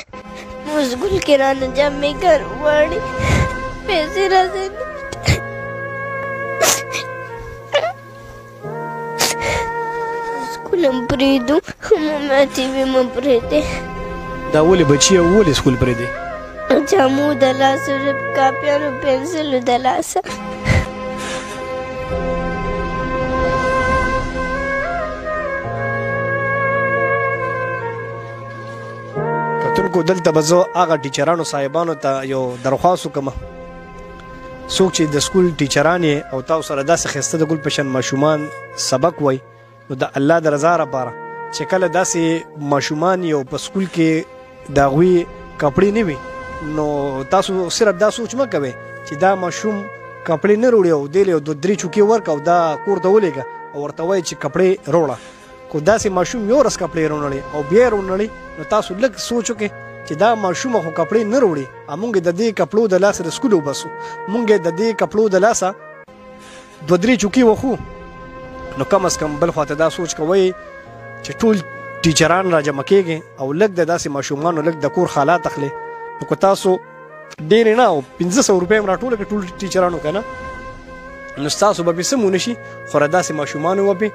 स्कूल किराना जब मैं घर वाड़ी पैसे राजे स्कूल हम परेदू हम टीवी में परेदे दावली बच्ची वो स्कूल परेदे जामू दलास कापियानो पेंसिल दलास کتونکو دلته به زه هغه ټیچرانو صاحبانو ته یو درخواست وکړم څوک چې د سکول ټیچران یې او تاسو سره داسې ښایسته د ګل په شان ماشومان سبق وایي نو د الله د رضا لپاره چې کله داسې ماشومان یو په سکول کې د هغوی کپړې نه وي نو تاسو صرف دا سوچ مه کوئ چې دا ماشوم کپړې نه وروړي او دې له یو 2-3 چوکۍ ورکړه او دا کور ته ولېږه او ورته وایي چې کپړې وروړه خو داسې ماشوم یو ورځ کپړې رونړي او بیا یې رونړي نو تاسو لږ سوچ وکړئ چې دا ماشومه خو کپړې نه وروړي موږ د دې کپړو د لاسه د سکول وباسو موږ د دې کپړو د لاسه 2-3 چوکۍ وخو نو کم از کم بل خواته دا سوچ کوئ چې ټول ټیچران راجمع کېږي او لږ د داسې ماشومانو لږ د کور حالات اخلي نو که تاسو ډېرې نه او 500 روپۍ هم راټوله کړئ ټول ټیچرانو که نه نو ستاسو به پې څه مونه شي خو را داسې ماشومانو به پې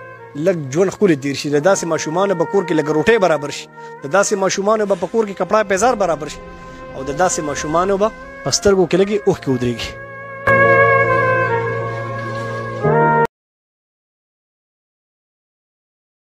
لږ ژوند ښکلی تېر شي د داسې ماشومانو به کور کې لږ روټۍ برابر شي د داسې ماشومانو به په کور کې کپړه پیزار برابر شي او د داسې ماشومانو به په سترګو کې لږې اوښکې ودرېږي